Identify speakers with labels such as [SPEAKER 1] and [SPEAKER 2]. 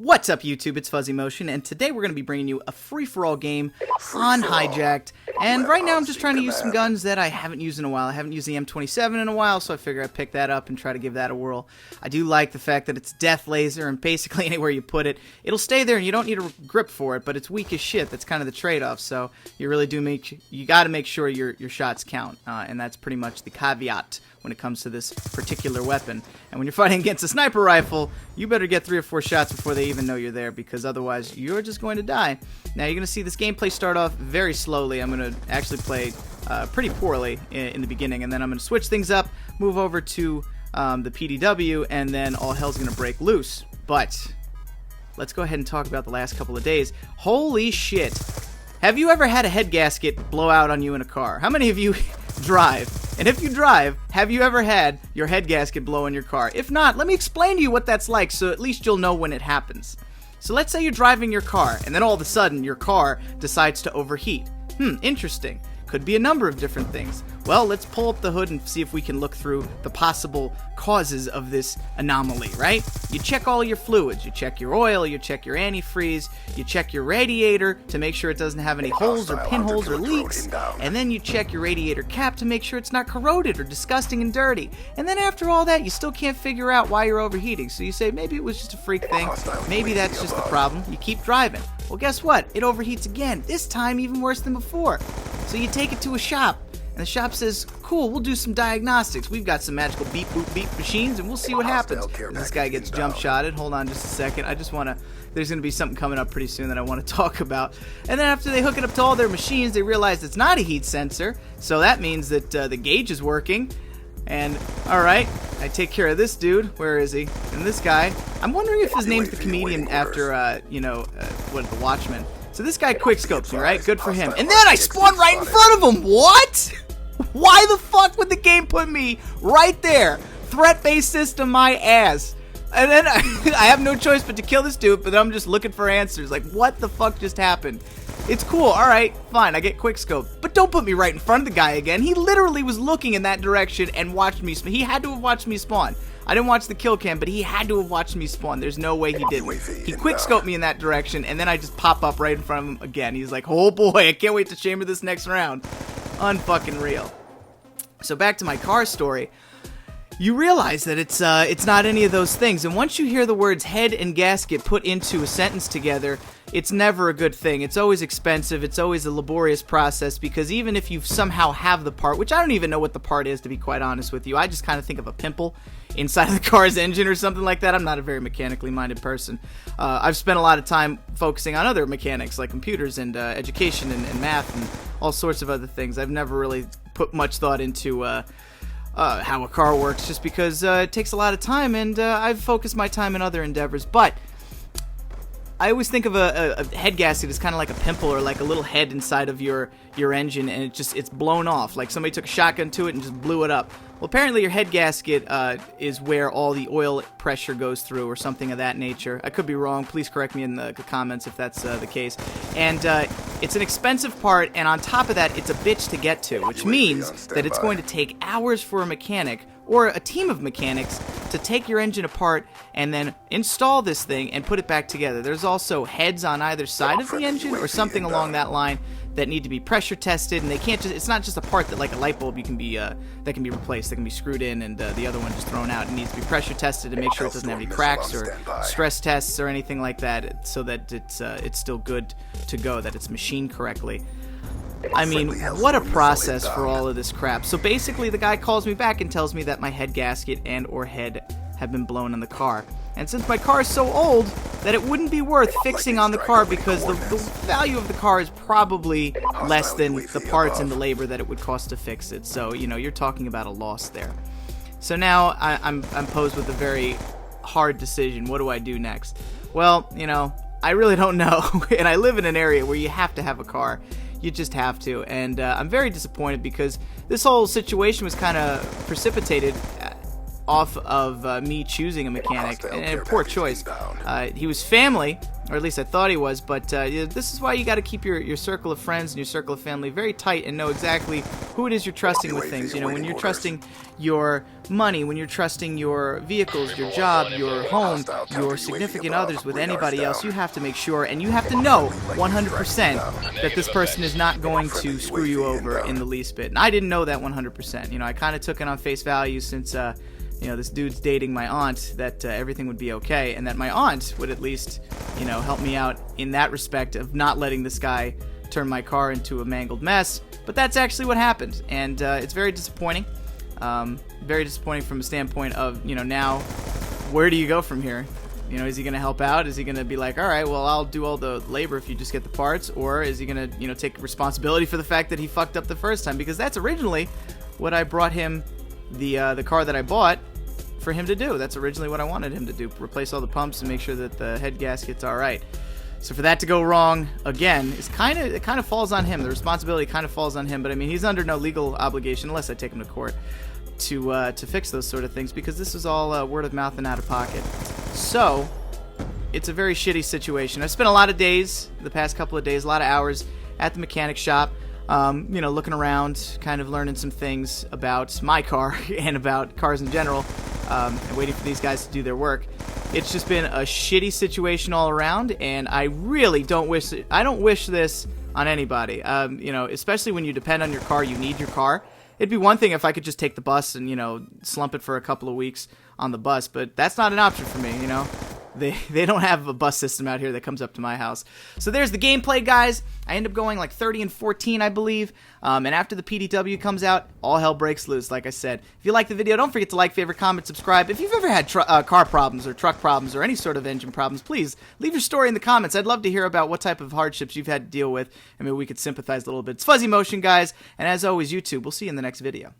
[SPEAKER 1] What's up, YouTube? It's Fuzzymotion, and today we're going to be bringing you a free-for-all game on Hijacked. And right now I'm just trying to use some guns that I haven't used in a while. I haven't used the M27 in a while, so I figure I'd pick that up and try to give that a whirl. I do like the fact that it's death laser, and basically anywhere you put it, it'll stay there, and you don't need a grip for it, but it's weak as shit. That's kind of the trade-off, so you really do you got to make sure your shots count, and that's pretty much the caveat when it comes to this particular weapon. And when you're fighting against a sniper rifle, you better get 3 or 4 shots before they even know you're there, because otherwise you're just going to die. Now you're going to see this gameplay start off very slowly. I'm going to actually play pretty poorly in the beginning, and then I'm going to switch things up, move over to the PDW, and then all hell's going to break loose. But let's go ahead and talk about the last couple of days. Holy shit. Have you ever had a head gasket blow out on you in a car? How many of you drive? And if you drive, have you ever had your head gasket blow in your car? If not, let me explain to you what that's like, so at least you'll know when it happens. So let's say you're driving your car, and then all of a sudden your car decides to overheat. Interesting. Could be a number of different things. Well, let's pull up the hood and see if we can look through the possible causes of this anomaly, right? You check all your fluids. You check your oil, you check your antifreeze, you check your radiator to make sure it doesn't have any holes or pinholes or leaks, and then you check your radiator cap to make sure it's not corroded or disgusting and dirty. And then after all that, you still can't figure out why you're overheating. So you say, maybe it was just a freak thing. Maybe that's just the problem. You keep driving. Well, guess what? It overheats again, this time even worse than before. So you take it to a shop, and the shop says, cool, we'll do some diagnostics. We've got some magical beep boop beep machines, and we'll see what happens. And this guy gets jump shotted. Hold on just a second. I just want to, there's going to be something coming up pretty soon that I want to talk about. And then after they hook it up to all their machines, they realize it's not a heat sensor, so that means that the gauge is working. And, alright, I take care of this dude. Where is he? And this guy, I'm wondering if his name's the comedian after, the Watchmen. So this guy quickscopes me, right? Good for him. And then I spawn right in front of him! What? Why the fuck would the game put me right there? Threat-based system, my ass. And then I have no choice but to kill this dude, but I'm just looking for answers. Like, what the fuck just happened? It's cool, alright, fine, I get quickscope. But don't put me right in front of the guy again. He literally was looking in that direction and watched me spawn. He had to have watched me spawn. I didn't watch the kill cam, but he had to have watched me spawn. There's no way he didn't. He quickscoped me in that direction, and then I just pop up right in front of him again. He's like, oh boy, I can't wait to chamber this next round. Unfucking real. So back to my car story. You realize that it's not any of those things, and once you hear the words head and gasket put into a sentence together, it's never a good thing. It's always expensive, it's always a laborious process, because even if you somehow have the part, which I don't even know what the part is, to be quite honest with you, I just kind of think of a pimple inside of the car's engine or something like that. I'm not a very mechanically minded person. I've spent a lot of time focusing on other mechanics, like computers and education and math and all sorts of other things. I've never really put much thought into how a car works, just because it takes a lot of time, and I've focused my time in other endeavors. But I always think of a head gasket as kind of like a pimple, or like a little head inside of your engine, and it's blown off, like somebody took a shotgun to it and just blew it up. Well, apparently your head gasket is where all the oil pressure goes through, or something of that nature. I could be wrong. Please correct me in the comments if that's the case. And it's an expensive part, and on top of that, it's a bitch to get to, which means that it's going to take hours for a mechanic or a team of mechanics to take your engine apart and then install this thing and put it back together. There's also heads on either side of the engine or something along that line that need to be pressure tested, and they can't just, it's not just a part that, like a light bulb, you can be that can be replaced, that can be screwed in, and the other one just thrown out. It needs to be pressure tested to make sure it doesn't have any cracks or stress tests or anything like that, so that it's still good to go, that it's machined correctly. I mean, what a process for all of this crap. So basically, the guy calls me back and tells me that my head gasket and or head have been blown in the car. And since my car is so old, that it wouldn't be worth fixing on the car, because the value of the car is probably less than the parts and the labor that it would cost to fix it. So, you know, you're talking about a loss there. So now I'm posed with a very hard decision. What do I do next? Well, you know, I really don't know. And I live in an area where you have to have a car. You just have to. And I'm very disappointed, because this whole situation was kind of precipitated off of me choosing a mechanic, and a poor choice. He was family, or at least I thought he was, but this is why you got to keep your circle of friends and your circle of family very tight and know exactly who it is you're trusting with things. You know, when you're trusting your money, when you're trusting your vehicles, your job, your home, your significant others with anybody else, you have to make sure, and you have to know 100% that this person is not going to screw you over in the least bit. And I didn't know that 100%. You know, I kind of took it on face value since you know, this dude's dating my aunt, that everything would be okay, and that my aunt would at least, you know, help me out in that respect of not letting this guy turn my car into a mangled mess. But that's actually what happened, and it's very disappointing. Very disappointing from a standpoint of, you know, now, where do you go from here? You know, is he going to help out? Is he going to be like, all right, well, I'll do all the labor if you just get the parts? Or is he going to, you know, take responsibility for the fact that he fucked up the first time? Because that's originally what I brought him, the car that I bought, for him to do. That's originally what I wanted him to do, replace all the pumps and make sure that the head gasket's all right. So for that to go wrong again, it kind of falls on him. The responsibility kind of falls on him, but I mean, he's under no legal obligation unless I take him to court to fix those sort of things, because this is all word of mouth and out of pocket. So it's a very shitty situation. I've spent a lot of days, the past couple of days, a lot of hours at the mechanic shop. You know, looking around, kind of learning some things about my car and about cars in general, and waiting for these guys to do their work. It's just been a shitty situation all around, and I really don't wish it. I don't wish this on anybody. You know, especially when you depend on your car, you need your car. It'd be one thing if I could just take the bus and, you know, slump it for a couple of weeks on the bus, but that's not an option for me, you know. They don't have a bus system out here that comes up to my house. So there's the gameplay, guys. I end up going like 30-14, I believe. And after the PDW comes out, all hell breaks loose, like I said. If you like the video, don't forget to like, favorite, comment, subscribe. If you've ever had car problems or truck problems or any sort of engine problems, please leave your story in the comments. I'd love to hear about what type of hardships you've had to deal with, and maybe we could sympathize a little bit. It's Fuzzymotion, guys. And as always, YouTube, we'll see you in the next video.